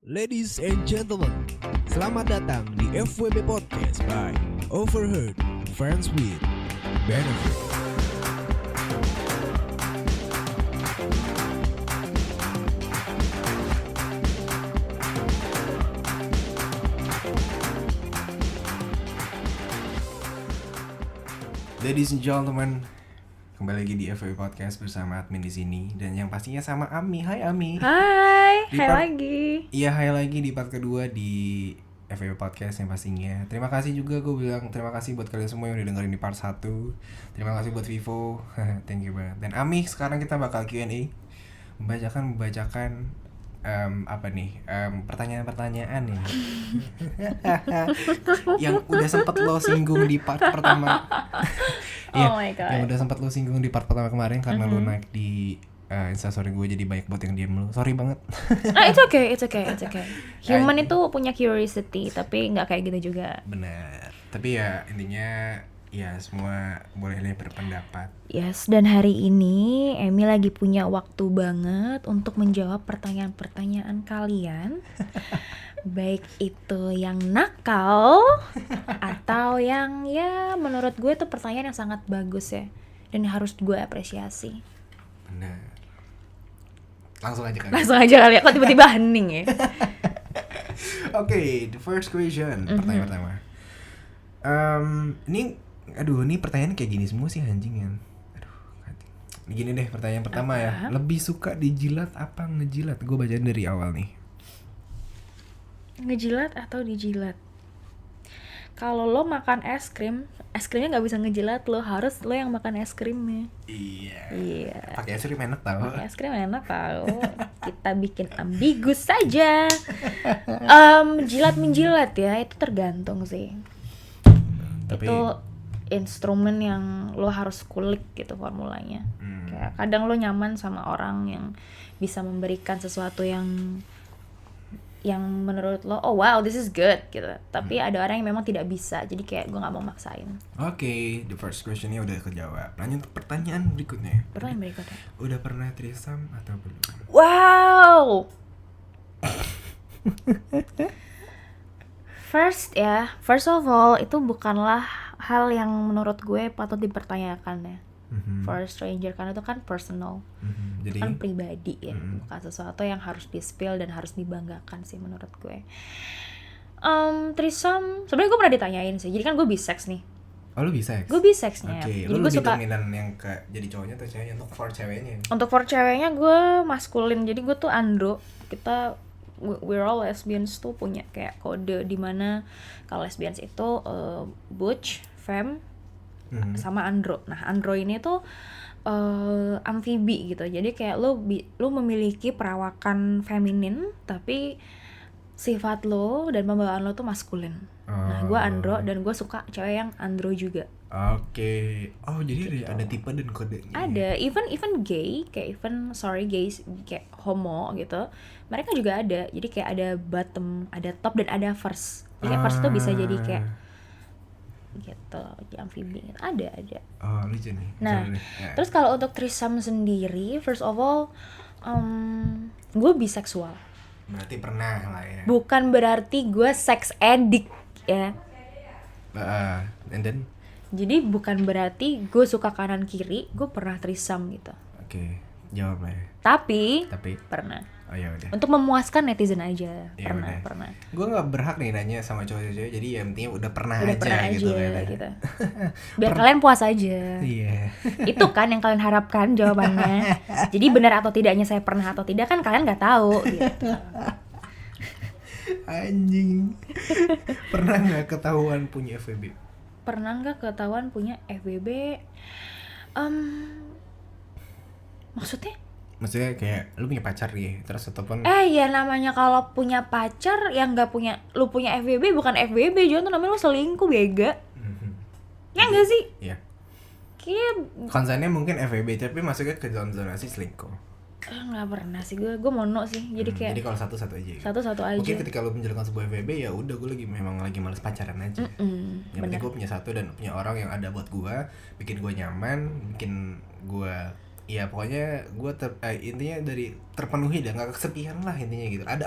Ladies and gentlemen, selamat datang di FWB Podcast by Overheard, Friends with Benefit. Ladies and gentlemen, kembali lagi di FWB Podcast bersama admin di sini dan yang pastinya sama Ami. Hai Ami. Hai, Di hai part- lagi. Iya, hai lagi di part kedua di FWB Podcast yang pastinya. Terima kasih juga, gue bilang terima kasih buat kalian semua yang udah dengerin di part 1. Terima kasih buat Vivo. Thank you banget. Dan Ami, sekarang kita bakal Q&A. Membacakan pertanyaan-pertanyaan nih. Yang udah sempat lo singgung di part pertama. Oh my God. Yang udah sempat lo singgung di part pertama kemarin karena lo naik di Instastory gue, jadi banyak buat yang diem lo. Sorry banget. It's okay. Human itu punya curiosity, tapi nggak kayak gitu juga. Benar. Tapi ya intinya ya semua boleh berpendapat. Yes, dan hari ini Emi lagi punya waktu banget untuk menjawab pertanyaan-pertanyaan kalian. Baik itu yang nakal atau yang ya menurut gue itu pertanyaan yang sangat bagus ya, dan harus gue apresiasi. Benar. Langsung aja kan. Langsung aja kali ya, kok tiba-tiba hening ya. Oke, the first question. Pertanyaan pertama. Ini pertanyaan kayak gini semua sih anjing kan. Gini deh pertanyaan pertama ya. Lebih suka dijilat apa ngejilat? Gue bacain dari awal nih. Ngejilat atau dijilat? Kalau lo makan es krimnya nggak bisa ngejilat lo, harus lo yang makan es krimnya. Iya. Pakai es krim enak tau. Es krim enak tau. Kita bikin ambigu saja. Jilat menjilat ya, itu tergantung sih. Tapi Itu instrumen yang lo harus kulik gitu formulanya. Kayak kadang lo nyaman sama orang yang bisa memberikan sesuatu yang menurut lo, oh wow this is good gitu. Tapi ada orang yang memang tidak bisa, jadi kayak gue nggak mau maksain. Oke, the first questionnya udah kejawab. Lanjut ke pertanyaan berikutnya. Pertanyaan berikutnya. Udah pernah threesome atau belum? Wow. First of all, itu bukanlah hal yang menurut gue patut dipertanyakan ya. For a stranger, karena itu kan personal. Jadi Itu kan pribadi ya, bukan sesuatu yang harus di-spill dan harus dibanggakan sih menurut gue. Threesome, sebenarnya gue pernah ditanyain sih. Jadi kan gue bisex nih. oh lu bisa? Gue bisex-nya. Oke, Jadi lu gue lebih suka dominan yang ke jadi cowoknya atau ceweknya untuk for ceweknya? untuk for ceweknya gue maskulin. Jadi gue tuh andro. We're all lesbians tuh punya kayak kode di mana kalau lesbians itu butch, femme, sama andro. Nah, andro ini tuh amfibi gitu. Jadi kayak lu memiliki perawakan feminin tapi sifat lo dan pembawaan lo tuh maskulin. Nah, gue andro dan gue suka cewek yang andro juga. Oke. Oh, jadi ada tipe dan kodenya. Ada, even gay, kayak gays kayak homo gitu. Mereka juga ada. Jadi kayak ada bottom, ada top dan ada first. Jadi kayak first itu bisa jadi kayak gitu, di amfibi gitu. Ada. Oh, lucu nih. Nah, Seru nih. Ya. terus kalau untuk threesome sendiri, first of all, gue biseksual. Berarti pernah lah ya. Bukan berarti gue sex addict ya. And then Jadi bukan berarti gue suka kanan kiri, gue pernah threesome gitu. oke, jawab lah ya. Tapi pernah. Oh ya udah. Untuk memuaskan netizen aja. Ya udah. Pernah. Gue nggak berhak nih nanya sama cowok-cowok, jadi ya intinya udah pernah Udah aja pernah gitu aja kan. gitu. Biar kalian puas aja. Iya. Itu kan yang kalian harapkan jawabannya. Jadi benar atau tidaknya saya pernah atau tidak kan kalian nggak tahu gitu. Anjing. Pernah nggak ketahuan punya FWB? Pernah nggak ketahuan punya FWB? Maksudnya kayak lu punya pacar nih, terus ataupun ya namanya kalau punya pacar yang nggak punya, lu punya FWB bukan FWB, jangan tuh namanya lu selingkuh bega. Ya nggak sih? Iya. Kayak Konsennya mungkin FWB, tapi masuknya ke zonasi selingkuh. nggak pernah sih, gue mono sih. Jadi kayak Jadi kalau satu-satu aja. satu-satu aja. Mungkin ketika lu menjalankan sebuah FWB ya udah, gue memang lagi males pacaran aja. Yang penting gue punya satu dan punya orang yang ada buat gue, bikin gue nyaman, bikin gue ya pokoknya gue intinya dari terpenuhi dah, nggak kesepian lah intinya gitu. Ada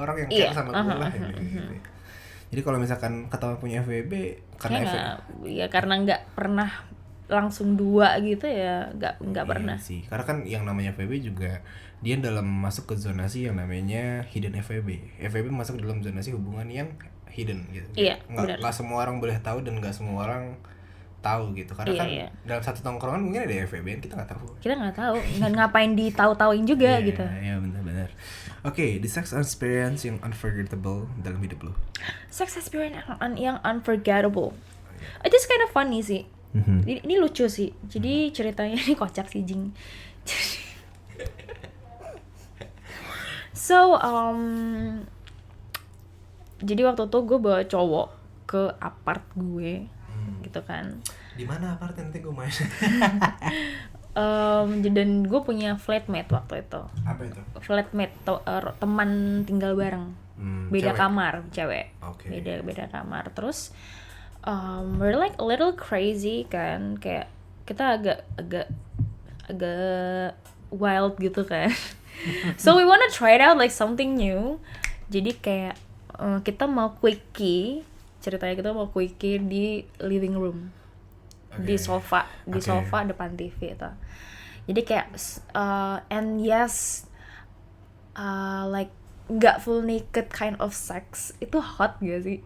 orang yang care Iya, sama gue lah gitu. Jadi kalau misalkan ketahuan punya FWB karena kayak nggak, ya karena nggak pernah langsung 2 gitu ya, nggak pernah. Iya sih, karena kan yang namanya FWB juga dia dalam masuk ke zonasi yang namanya hidden FWB. FWB masuk dalam zonasi hubungan yang hidden gitu. Iya, benar. Nggak semua orang boleh tahu dan nggak semua orang tahu gitu. Karena kan dalam satu tongkrongan mungkin ada FWB kita nggak tahu. Kita nggak tahu, nggak ngapain ditahu-tahuin juga gitu. Iya benar-benar. Oke, the sex experience yang unforgettable dalam hidup lo. Sex experience yang unforgettable. It is kind of funny sih. Ini lucu sih. Jadi ceritanya ini kocak sih Jing. So, jadi waktu itu gue bawa cowok ke apart gue, gitu kan. Di mana apart nanti gue main? Dan gue punya flatmate waktu itu. Apa itu? Flatmate, teman tinggal bareng. Beda cewek? kamar, cewek. Okay. Beda kamar. Terus we're like a little crazy kan, kayak kita agak wild gitu kan. So we wanna try it out like something new. Jadi kayak kita mau quickie, ceritanya kita mau quickie di living room. Di sofa depan TV itu. Jadi kayak and yes, like nggak full naked kind of sex itu hot gak sih?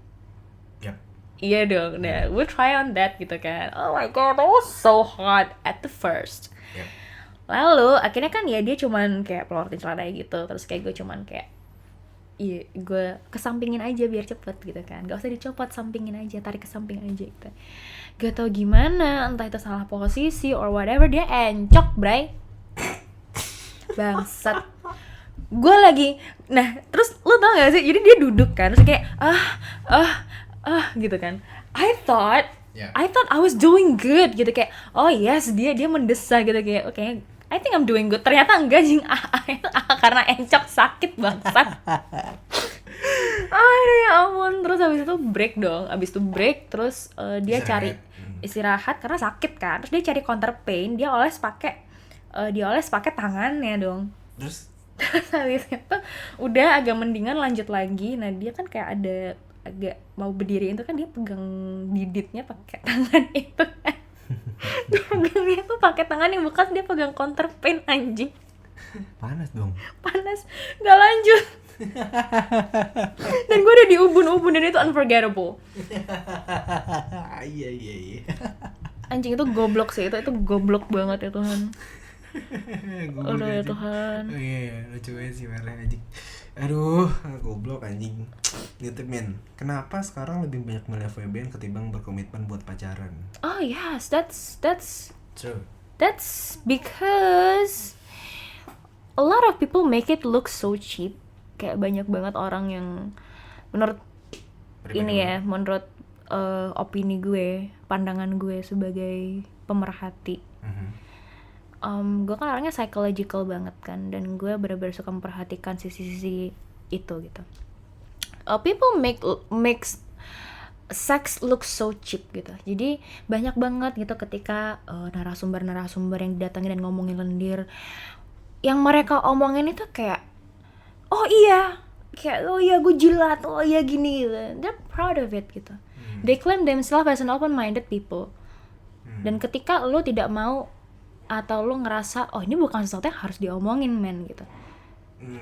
Yep. Iya dong, nah we try on that gitu kan. Oh my god, that was so hot at the first. Yep. Lalu akhirnya kan ya dia cuman kayak pelorotin celana gitu, terus kayak gue cuman kayak iya gue kesampingin aja biar cepet gitu kan, gak usah dicopot, sampingin aja, tarik ke samping aja gitu. Gak tau gimana, entah itu salah posisi or whatever, dia encok bray. Bangsat. Gue lagi, nah terus lu tau gak sih, jadi dia duduk kan, terus kayak gitu kan. I thought I was doing good gitu, kayak oh yes dia mendesah gitu, kayak oke, I think I'm doing good. Ternyata enggak jing, karena encok sakit bangsat. Ya ampun. Terus habis itu break dong. Habis itu break terus dia cari istirahat karena sakit kan. Terus dia cari counter pain, dia oles pakai tangannya dong. Terus habis itu udah agak mendingan, lanjut lagi. Nah, dia kan kayak ada agak mau berdiri itu kan, dia pegang diditnya pakai tangan itu kan. Dia pegangnya tuh pakai tangan yang bekas, dia pegang counter pain anjing. Panas dong. Panas, nggak lanjut. Dan gue udah diubun-ubun dan itu unforgettable. Iya. Anjing itu goblok sih, itu goblok banget ya Tuhan. Udah ya Tuhan. Oh iya, lucu banget sih marah anjing. Aduh, goblok anjing. Gitu men. Kenapa sekarang lebih banyak milih FWB ketimbang berkomitmen buat pacaran? Oh yes, that's True. That's because a lot of people make it look so cheap. Kayak banyak banget orang yang menurut menurut opini gue, pandangan gue sebagai pemerhati. Gue kan orangnya psychological banget kan, dan gue benar-benar suka memperhatikan sisi-sisi itu gitu. People makes sex look so cheap gitu. Jadi banyak banget gitu ketika narasumber yang didatangi dan ngomongin lendir, yang mereka omongin itu kayak oh iya gue jilat, oh iya gini gitu. They're proud of it gitu. They claim themselves as an open-minded people. Dan ketika lo tidak mau atau lo ngerasa oh ini bukan sesuatu yang harus diomongin men gitu,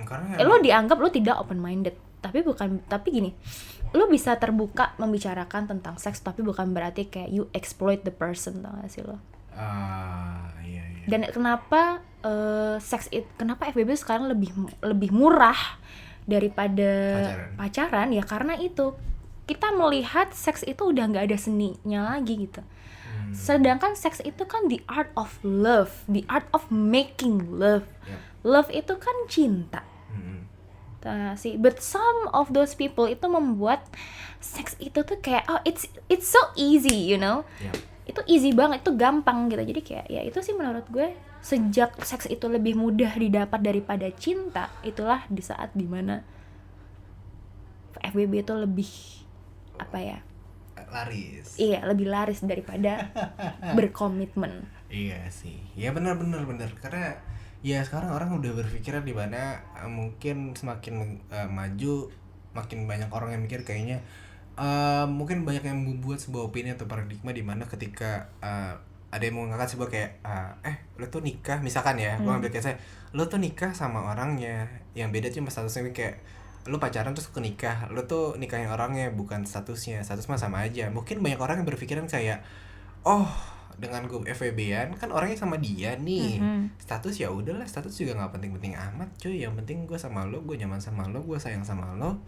karena lo dianggap lo tidak open-minded. Tapi gini, lo bisa terbuka membicarakan tentang seks, tapi bukan berarti kayak you exploit the person, tau gak sih lo? Iya. Dan kenapa kenapa FWB sekarang lebih murah daripada pacaran? Ya karena itu, kita melihat seks itu udah nggak ada seninya lagi gitu. Sedangkan seks itu kan the art of love, the art of making love. Love itu kan cinta. But some of those people itu membuat seks itu tuh kayak oh it's so easy, you know. Itu easy banget, itu gampang gitu. Jadi kayak ya itu sih menurut gue, sejak seks itu lebih mudah didapat daripada cinta, itulah di saat dimana FWB itu lebih laris. Iya, lebih laris daripada berkomitmen. Iya sih, ya benar karena ya sekarang orang udah berpikiran di mana mungkin semakin maju makin banyak orang yang mikir kayaknya mungkin banyak yang membuat sebuah opini atau paradigma di mana ketika ada yang mengangkat sebuah kayak lo tuh nikah misalkan ya, gue ambil kayak saya, lo tuh nikah sama orangnya, yang beda cuma statusnya kayak lo pacaran terus ke nikah, lo tuh nikahin orangnya bukan statusnya, status mah sama aja. Mungkin banyak orang yang berpikiran kayak oh dengan gue FWB-an kan orangnya sama dia nih, status ya udahlah, status juga nggak penting-penting amat cuy, yang penting gue sama lo, gue nyaman sama lo, gue sayang sama lo,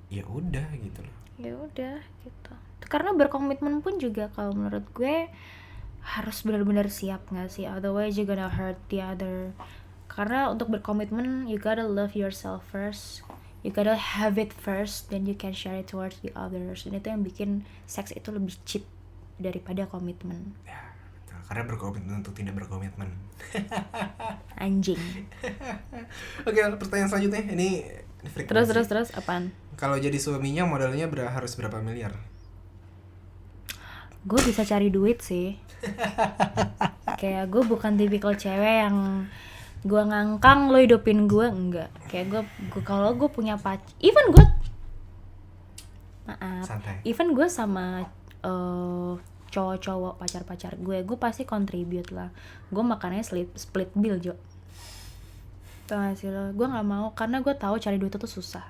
ya udah gitu loh. Ya udah gitu. Karena berkomitmen pun juga kalau menurut gue harus benar-benar siap nggak sih, otherwise you're gonna hurt the other. Karena untuk berkomitmen you gotta love yourself first, you gotta have it first, then you can share it towards the others. Dan itu yang bikin seks itu lebih cheap daripada komitmen. Ya, betul. Karena berkomitmen untuk tidak berkomitmen. Anjing. Oke, pertanyaan selanjutnya ini Terus apaan? Kalau jadi suaminya modalnya harus berapa miliar? Gue bisa cari duit sih. Kayak gue bukan tipikal cewek yang gue ngangkang lo hidupin gue, enggak. Kayak gue kalau gue punya even gue sama cowok-cowok pacar-pacar gue pasti contribute lah. Gue makannya split bill Jo. Tau gak sih lo? Gue nggak mau karena gue tahu cari duit itu susah.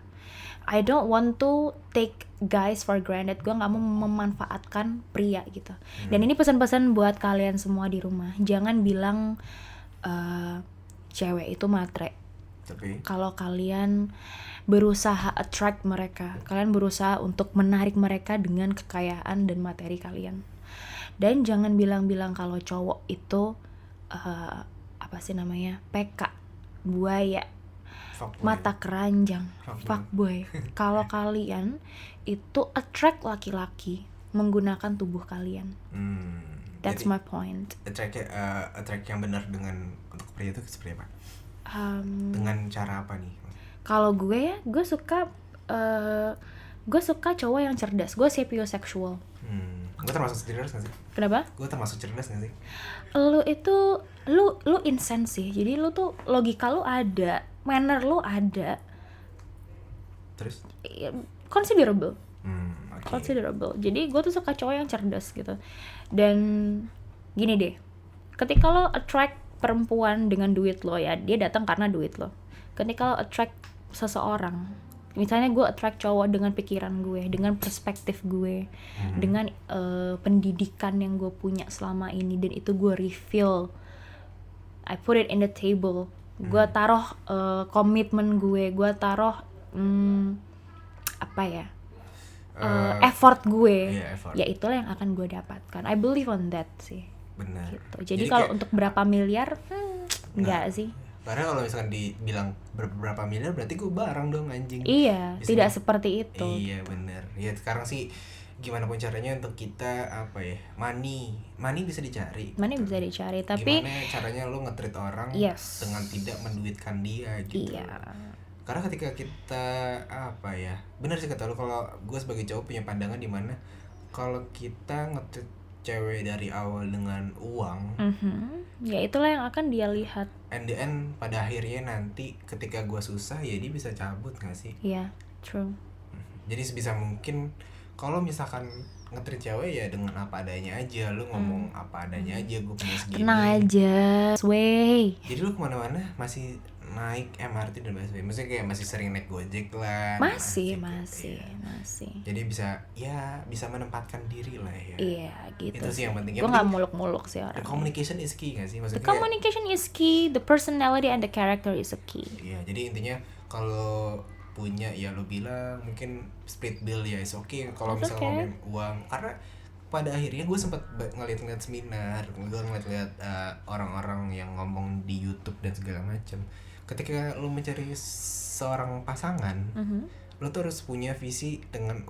I don't want to take guys for granted. Gue nggak mau memanfaatkan pria gitu. Dan ini pesan-pesan buat kalian semua di rumah. Jangan bilang cewek itu matre. Tapi kalau kalian berusaha attract mereka, kalian berusaha untuk menarik mereka dengan kekayaan dan materi kalian. Dan jangan bilang-bilang kalau cowok itu PK, buaya, fuckboy. mata keranjang, fuckboy. Kalau kalian itu attract laki-laki menggunakan tubuh kalian. That's my point. Attract yang benar dengan untuk pria itu seperti apa? Dengan cara apa nih? Kalau gue suka cowok yang cerdas. Gue sapiosexual. Gue termasuk cerdas gak sih? Kenapa? Gue termasuk cerdas gak sih? Lu insense sih. Jadi lu tuh logika lu ada, manner lu ada. Terus? Considerable. Okay. Considerable. Jadi gue tuh suka cowok yang cerdas gitu. Dan gini deh, ketika lo attract perempuan dengan duit lo ya, dia datang karena duit lo. Ketika lo attract seseorang, misalnya gue attract cowok dengan pikiran gue, dengan perspektif gue, dengan pendidikan yang gue punya selama ini, dan itu gue reveal, I put it in the table, gue taruh komitmen gue taruh effort gue, effort. Ya itulah yang akan gue dapatkan. I believe on that sih. Benar. Gitu. Jadi kalau untuk berapa miliar, enggak sih. Karena kalau misalkan dibilang berapa miliar berarti gue barang dong anjing. Iya, tidak seperti itu. Iya benar. Ya sekarang sih gimana pun caranya untuk kita money bisa dicari. Money bisa dicari, tapi gimana caranya lo nge-treat orang dengan tidak menduitkan dia gitu. Iya. Karena ketika kita benar sih kata lo, kalau gue sebagai cowok punya pandangan di mana kalau kita nge-treat cewek dari awal dengan uang, ya itulah yang akan dia lihat. And the end pada akhirnya nanti ketika gue susah ya dia bisa cabut nggak sih? Iya, true. Jadi sebisa mungkin kalau misalkan nge-treat cewek ya dengan apa adanya aja, lu ngomong apa adanya aja, gue punya segini. Tenang aja, sway. Jadi lu kemana-mana masih naik MRT dan busway, maksudnya kayak masih sering naik Gojek lah. Masih. Jadi bisa menempatkan diri lah ya. Iya gitu. Itu sih yang penting. Gue nggak muluk-muluk sih orang. The communication is key nggak sih? Maksudnya the communication is key, the personality and the character is a key. Iya, jadi intinya kalau punya ya lo bilang mungkin split bill ya is okay. Kalau misalnya ngomongin uang, karena pada akhirnya gue sempat ngeliat seminar, gue ngeliat orang-orang yang ngomong di YouTube dan segala macam. Ketika lo mencari seorang pasangan, lo tuh harus punya visi dengan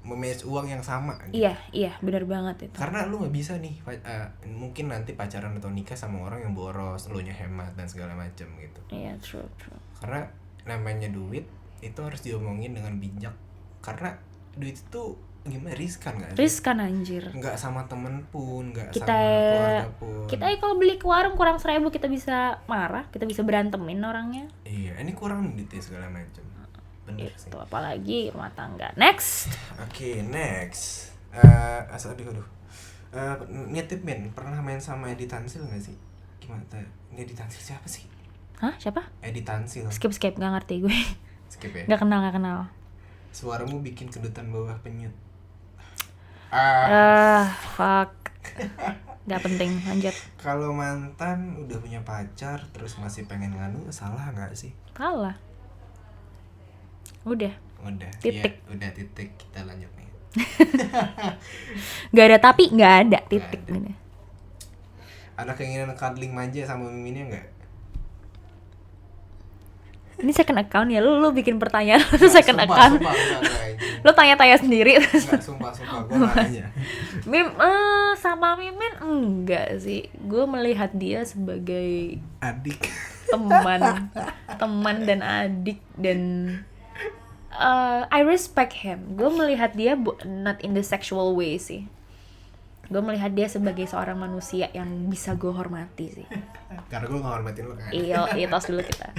memanage uang yang sama gitu. Iya, benar banget itu. Karena lo nggak bisa nih mungkin nanti pacaran atau nikah sama orang yang boros, lo nya hemat dan segala macam gitu. Iya, true. Karena namanya duit itu harus diomongin dengan bijak, karena duit itu gimana, riskan nggak sih? Riskan anjir. Nggak sama temen pun, nggak Kita sama keluarga pun. kita kalau beli ke warung kurang 1.000 kita bisa marah, kita bisa berantemin orangnya. Iya, ini kurang duit ya segala macam. Bener sih. Itu apalagi rumah tangga. Next. Oke, next. Aduh. Nitip Min, pernah main sama Edi Tansil nggak sih? Gimana? Edi Tansil siapa sih? Hah, siapa? Edi Tansil. Skip nggak ngerti gue. Skip ya. Nggak kenal. Suaramu bikin kedutan bawah penyut. Fuck. Nggak penting, lanjut. Kalau mantan udah punya pacar terus masih pengen nganu, salah nggak sih? Kalah. Udah. Titik. Ya, udah titik, kita lanjut nih. Nggak ada tapi, nggak ada titik. Nggak ada. Ada keinginan cuddling manja sama miminnya nggak? Ini second account ya, lu bikin pertanyaan itu second account. Lu tanya-tanya sendiri. Enggak, sumpah gue nanya. Sama Mimin enggak sih. Gue melihat dia sebagai adik, teman dan adik, dan I respect him. Gue melihat dia not in the sexual way sih. Gue melihat dia sebagai seorang manusia yang bisa gue hormati sih. Karena gue nggak hormatin lo kan. Iya, tos dulu kita.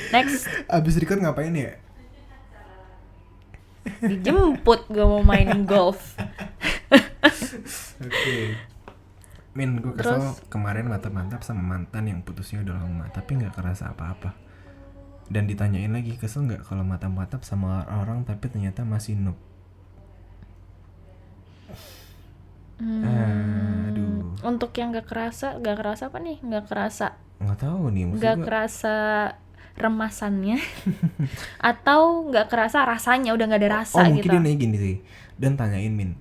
Next. Abis record ngapain ya? Dijemput gue mau main golf. Oke. Min, gue kesel kemarin mantap-mantap sama mantan yang putusnya udah lama, tapi nggak kerasa apa-apa. Dan ditanyain lagi, kesel nggak kalau mantap-mantap sama orang tapi ternyata masih noob? Aduh. Untuk yang nggak kerasa apa nih? Nggak kerasa. Nggak tahu nih. Nggak kerasa remasannya atau nggak kerasa rasanya, udah nggak ada rasa gitu. Mungkin dia nanya gini sih, dan tanyain Min,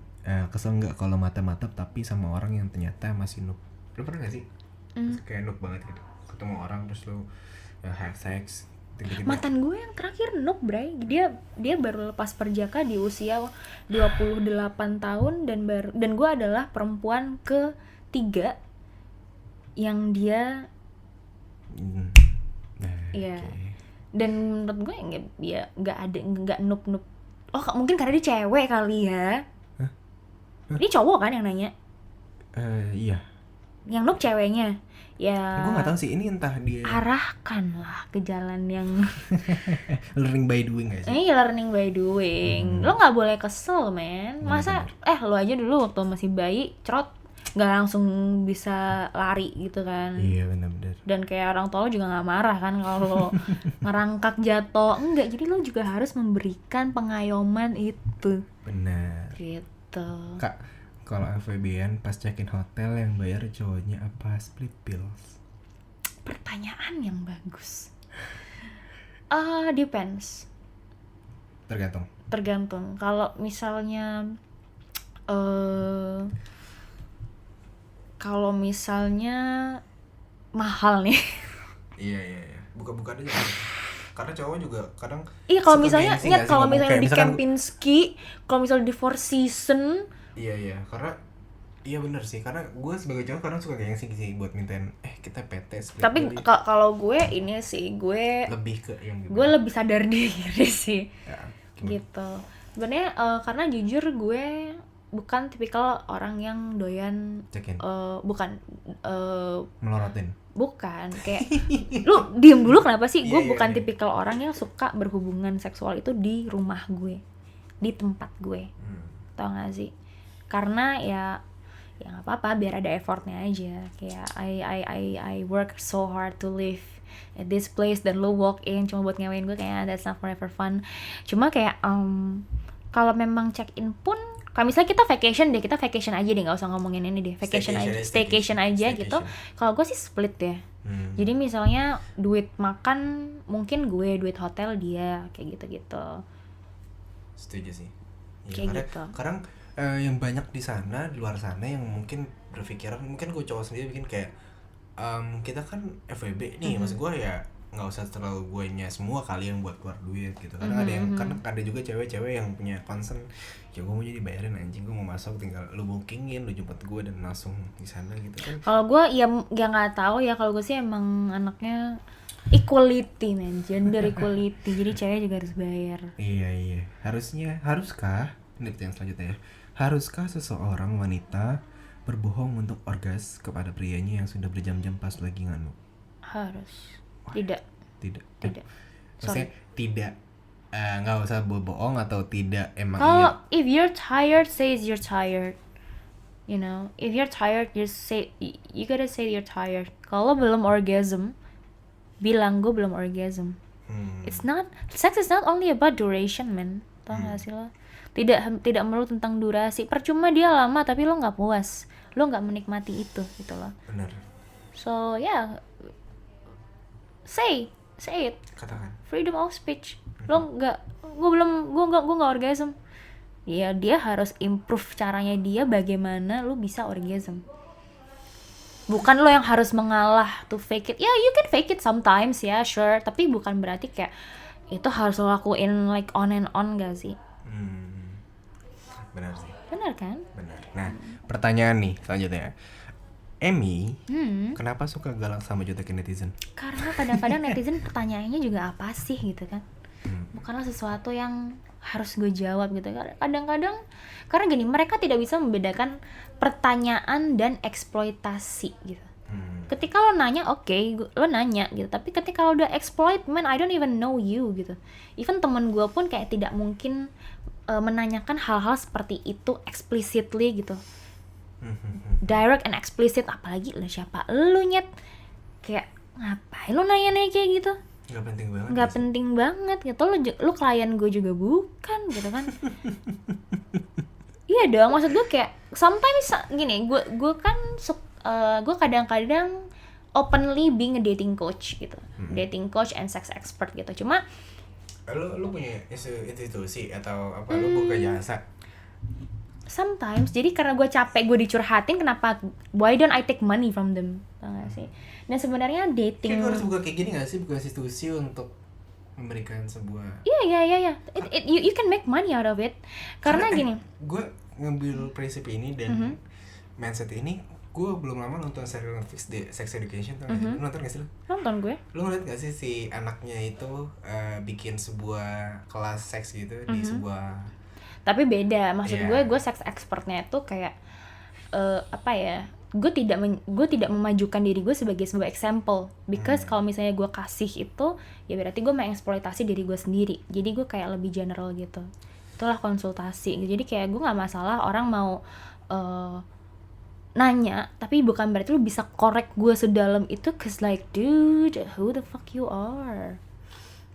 kesel nggak kalau mata-mata tapi sama orang yang ternyata masih noob? Lo pernah nggak sih kayak noob banget gitu, ketemu orang terus lo have sex tiba-tiba? Mantan gue yang terakhir noob, Bray. Dia baru lepas perjaka di usia 28 tahun dan gue adalah perempuan ketiga yang dia iya. Okay. Dan menurut gue nggak noob. Oh, mungkin karena dia cewek kali ya. Hah? Ini cowok kan yang nanya? Iya. Yang noob ceweknya. Ya. Gue nggak tahu sih, ini entah dia. Arahkanlah ke jalan yang learning by doing nggak sih? Learning by doing. Lo nggak boleh kesel, men. Masa lo aja dulu waktu masih bayi cerot nggak langsung bisa lari gitu kan. Iya, benar-benar. Dan kayak orang tua lo juga nggak marah kan kalau ngerangkak jatuh. Enggak, jadi lo juga harus memberikan pengayoman itu. Benar. Gitu. Kak, kalau FWB-an pas check-in hotel yang bayar cowoknya apa split bills? Pertanyaan yang bagus. Depends. Tergantung. Kalau misalnya mahal nih. Iya. Buka aja. Karena cowok juga kadang. Iya, kalau misalnya di Kempinski, kalau misalnya di Four Seasons. Iya. Karena iya bener sih. Karena gue sebagai cowok kadang suka gengsi sih buat mintain kita PT split. Tapi kalau gue ini sih gue lebih ke yang gitu. Gue lebih sadar diri sih. Ya, gitu. Sebenarnya karena jujur gue bukan tipikal orang yang doyan bukan melorotin. Bukan, kayak lu diem dulu kenapa sih? Gue bukan tipikal orang yang suka berhubungan seksual itu di rumah gue, di tempat gue. Tau gak sih? Karena ya nggak apa-apa, biar ada effortnya aja. Kayak I work so hard to live at this place, dan lu walk in cuma buat ngewain gue, kayak that's not forever fun. Cuma kayak kalau memang check in pun, kalau misalnya kita vacation aja deh, nggak usah ngomongin ini deh, staycation aja gitu. Kalau gue sih split ya. Jadi misalnya duit makan mungkin gue, duit hotel dia, kayak gitu. Setuju sih. Ya, kayak gitu. Kadang yang banyak di luar sana yang mungkin berpikiran, mungkin gue cowok sendiri bikin kayak kita kan FWB nih, maksud gue ya nggak usah terlalu guenya semua kali yang buat keluar duit gitu. Kadang ada juga cewek-cewek yang punya concern, ya gue mau jadi bayarin anjing, gue mau masuk tinggal lu bookingin, lu jemput gue dan langsung di sana gitu kan. Kalau gue ya nggak tahu ya, kalau gue sih emang anaknya equality, gender equality. Jadi cewek juga harus bayar. Iya. Haruskah? Ini yang selanjutnya ya. Haruskah seseorang wanita berbohong untuk orgas kepada prianya yang sudah berjam-jam pas lagi nganu? Harus. Tidak. Tidak. Sorry. Maksudnya tidak, nggak usah bohong atau tidak emang iya. Kalau if you're tired, say you're tired. You know, if you're tired, you gotta say you're tired. Kalau belum orgasm, bilang gue belum orgasm. Sex is not only about duration, man. Tau gak sih lo? Tidak melulu tentang durasi. Percuma dia lama tapi lo nggak puas, lo nggak menikmati itu gitu loh. Benar. So yeah, say it. Katakan. Freedom of speech. Lo nggak, gue nggak orgasm. Ya dia harus improve caranya dia bagaimana lo bisa orgasm. Bukan lo yang harus mengalah to fake it. Ya, you can fake it sometimes ya, sure. Tapi bukan berarti kayak itu harus lo lakuin like on and on gak sih? Benar sih. Benar kan? Benar. Nah, pertanyaan nih selanjutnya. Emmy, kenapa suka galak sama jutekin netizen? Karena kadang-kadang netizen pertanyaannya juga apa sih gitu kan? Bukanlah sesuatu yang harus gue jawab gitu. Kadang-kadang karena gini, mereka tidak bisa membedakan pertanyaan dan eksploitasi gitu. Ketika lo nanya, oke, lo nanya gitu. Tapi ketika lo udah exploit, man, I don't even know you gitu. Even temen gue pun kayak tidak mungkin menanyakan hal-hal seperti itu explicitly gitu. Direct and explicit, apalagi lo siapa lo nyet, kayak ngapain lo nanya kayak gitu? Nggak penting banget gitu. Lo klien gue juga bukan gitu kan? Iya dong, maksud gue kayak sometimes gini, gue kan gue kadang-kadang openly being a dating coach gitu, dating coach and sex expert gitu. Cuma lu punya institusi atau apa? Lu buka jasa? Sometimes, jadi karena gue capek gue dicurhatin, kenapa why don't I take money from them, tau gak sih? Dan sebenarnya dating, kayak gue harus buka kayak gini gak sih, buka institusi untuk memberikan sebuah you can make money out of it. Karena gini, gue ngambil prinsip ini dan mindset ini, gue belum lama nonton serial Netflix The Sex Education, tau gak sih? Lu nonton gak sih lu? Nonton gue. Lu ngeliat gak sih si anaknya itu bikin sebuah kelas seks gitu di sebuah, tapi beda, maksud gue sex expertnya itu kayak apa ya, gue tidak memajukan diri gue sebagai sebuah example, because kalau misalnya gue kasih itu ya berarti gue mengeksploitasi diri gue sendiri. Jadi gue kayak lebih general gitu, itulah konsultasi. Jadi kayak gue nggak masalah orang mau nanya, tapi bukan berarti lu bisa korek gue sedalam itu, cause like dude, who the fuck you are?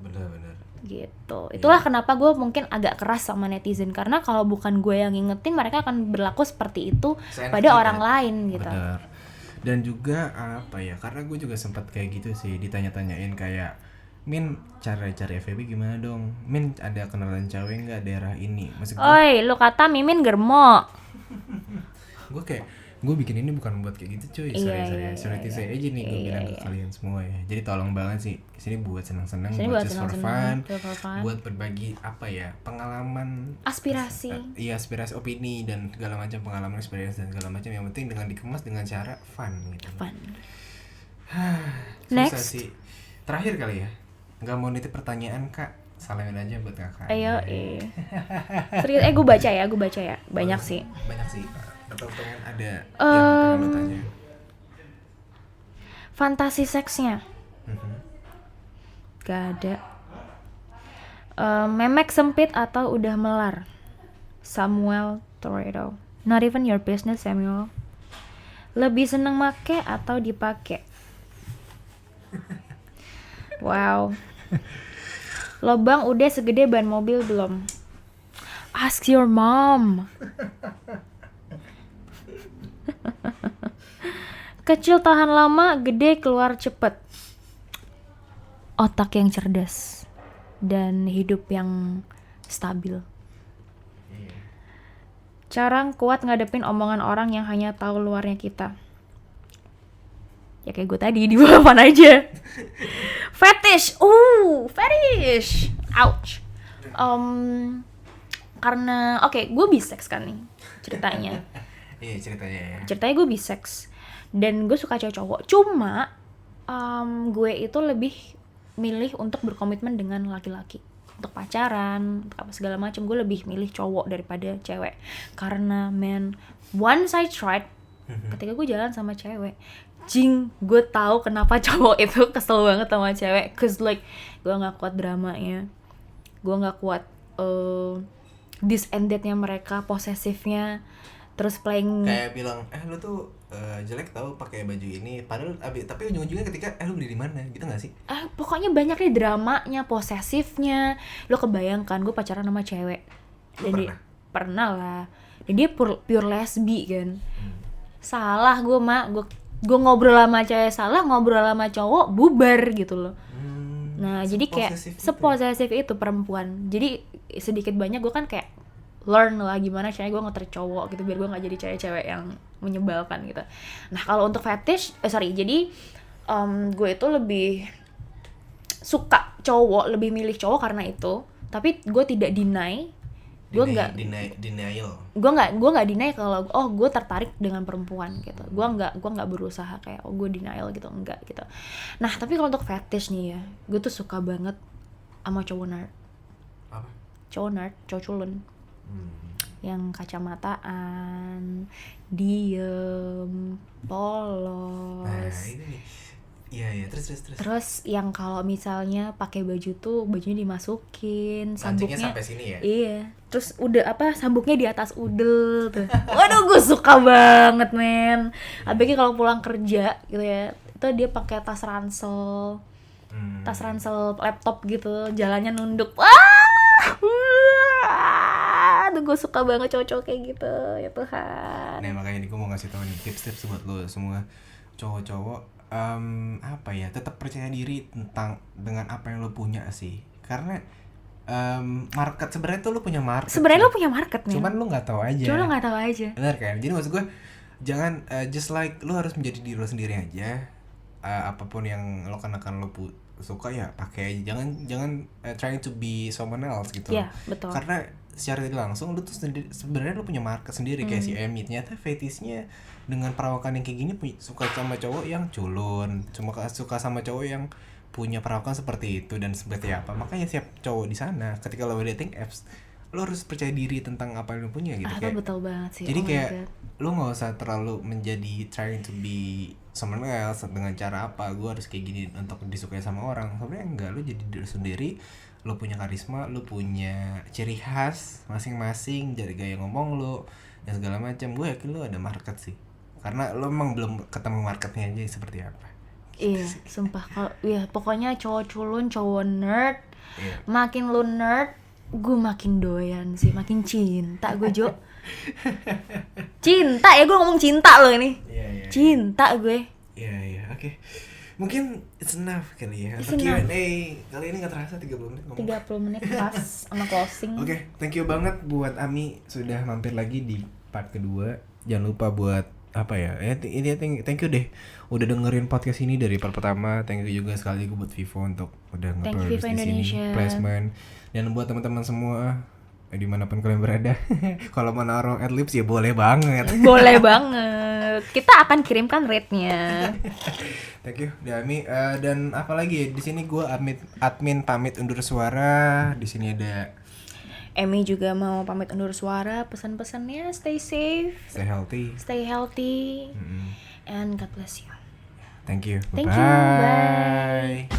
bener-bener Gitu. Itulah kenapa gue mungkin agak keras sama netizen, karena kalau bukan gue yang ngingetin, mereka akan berlaku seperti itu pada orang lain gitu. Bener. Dan juga apa ya, karena gue juga sempat kayak gitu sih, ditanya-tanyain kayak, Min, cara cari FVB gimana dong? Min, ada kenalan cewek nggak daerah ini? Maksud gue, Oi, lu kata Mimin germo. gue kayak, gue bikin ini bukan buat kayak gitu cuy. Sorry aja nih gue bilang ke kalian semua ya. Jadi tolong banget sih, kesini buat senang-senang, buat just for fun, buat berbagi apa ya, pengalaman, aspirasi, aspirasi, opini dan segala macam, pengalaman, experience dan segala macam. Yang penting dengan dikemas dengan cara fun gitu. Fun. Susah Next. sih. Terakhir kali ya, nggak mau nitip pertanyaan kak, salamin aja buat kakak. Ayo, serius, gue baca ya, banyak sih. Banyak sih. Atau pengen ada yang pengen lo tanya. Fantasi seksnya gak ada. Memek sempit atau udah melar? Samuel Toredo. Not even your business, Samuel. Lebih seneng make atau dipake? Wow. Lobang udah segede ban mobil belum? Ask your mom. Kecil tahan lama, gede keluar cepet. Otak yang cerdas dan hidup yang stabil. Jarang kuat ngadepin omongan orang yang hanya tahu luarnya kita. Ya kayak gue tadi, di balapan aja. Fetish, fetish, ouch. Karena gue bisex kan nih ceritanya. Iya ceritanya ya. Ceritanya gue bisex dan gue suka cowok. Cuma gue itu lebih milih untuk berkomitmen dengan laki-laki. untuk pacaran, untuk apa segala macam, gue lebih milih cowok daripada cewek. Karena man, once I tried, ketika gue jalan sama cewek, gue tahu kenapa cowok itu kesel banget sama cewek, cause like gue nggak kuat dramanya, gue nggak kuat this and that-nya mereka, posesifnya, terus playing kayak bilang lu tuh jelek tau pakai baju ini, padahal tapi ujung-ujungnya ketika lu beli di mana gitu nggak sih? Pokoknya banyak nih dramanya, posesifnya. Lo kebayangkan gue pacaran sama cewek, Lu pernah lah, dan dia pure lesbi kan. Salah gue gue ngobrol sama cewek salah, ngobrol sama cowok bubar gitu loh. Nah jadi kayak seposesif itu perempuan. Jadi sedikit banyak gue kan kayak learn lah gimana caranya gue nge-treat cowok gitu, biar gue nggak jadi cewek-cewek yang menyebalkan gitu. Nah kalau untuk fetish, jadi gue itu lebih suka cowok, lebih milih cowok karena itu. Tapi gue tidak denial. Gue nggak deny kalau gue tertarik dengan perempuan gitu. Gue nggak berusaha kayak gue denial gitu, enggak gitu. Nah tapi kalau untuk fetish nih ya, gue tuh suka banget sama cowok nerd. Apa? Cowok nerd, cowok culun. Yang kacamataan, diem, polos. Nah ini nih. Iya, terus yang kalau misalnya pakai baju tuh bajunya dimasukin, sabuknya sampai sini ya. Iya. Terus udah sabuknya di atas udel tuh. Waduh, gue suka banget, men. Apalagi kalau pulang kerja gitu ya. Itu dia pakai tas ransel. Tas ransel laptop gitu, jalannya nunduk. Aduh, gue suka banget cowok-cowok kayak gitu, ya Tuhan. Nah makanya nih gue mau ngasih tau nih tips-tips buat lo semua cowok-cowok, tetap percaya diri dengan apa yang lo punya sih, karena market sebenarnya tuh lo punya market. Lo punya market nih. Cuman lo nggak tahu aja. Benar kan? Jadi maksud gue jangan just like lo harus menjadi diri lo sendiri aja. Apapun yang lo kenakan lo suka ya pakai aja. Jangan trying to be someone else gitu. Iya, betul. Karena secara tidak langsung lu tuh sebenarnya lu punya market sendiri. Kayak si Emi ternyata fetishnya dengan perawakan yang kayak gini, suka sama cowok yang culun, suka sama cowok yang punya perawakan seperti itu dan seperti apa. Makanya siap cowok di sana ketika lo dating apps, lo harus percaya diri tentang apa yang lo punya gitu. Kayak betul banget sih. Jadi kayak lo nggak usah terlalu menjadi trying to be someone else dengan cara apa gue harus kayak gini untuk disukai sama orang. Sebenarnya enggak, lo jadi diri sendiri. Lo punya karisma, lo punya ciri khas masing-masing, dari gaya ngomong lo dan segala macam. Gue yakin lo ada market sih, karena lo emang belum ketemu marketnya aja seperti apa. Iya, sumpah. Kalau ya pokoknya cowok culun, cowok nerd, makin lo nerd, gue makin doyan sih, makin cinta gue, Jo. Cinta ya, gue ngomong cinta lo ini. Iya. Cinta gue. Iya, oke. Mungkin it's enough kali ya. Untuk Q&A kali ini gak terasa 30 menit ngomong. 30 menit pas sama closing. Oke, thank you banget buat Ami sudah mampir lagi di part kedua. Jangan lupa buat apa ya? Ini thank you deh udah dengerin podcast ini dari part pertama. Thank you juga sekali buat Vivo untuk udah nge-produce di sini, placement. Dan buat teman-teman semua dimanapun kalian berada, kalau mau naruh adlibs ya boleh banget. Boleh banget. Kita akan kirimkan rate-nya. Thank you, Dami. Dan apa lagi? Di sini gue admin pamit undur suara. Di sini ada Emi juga mau pamit undur suara. Pesan-pesannya stay safe, stay healthy, and God bless you. Thank you. Bye.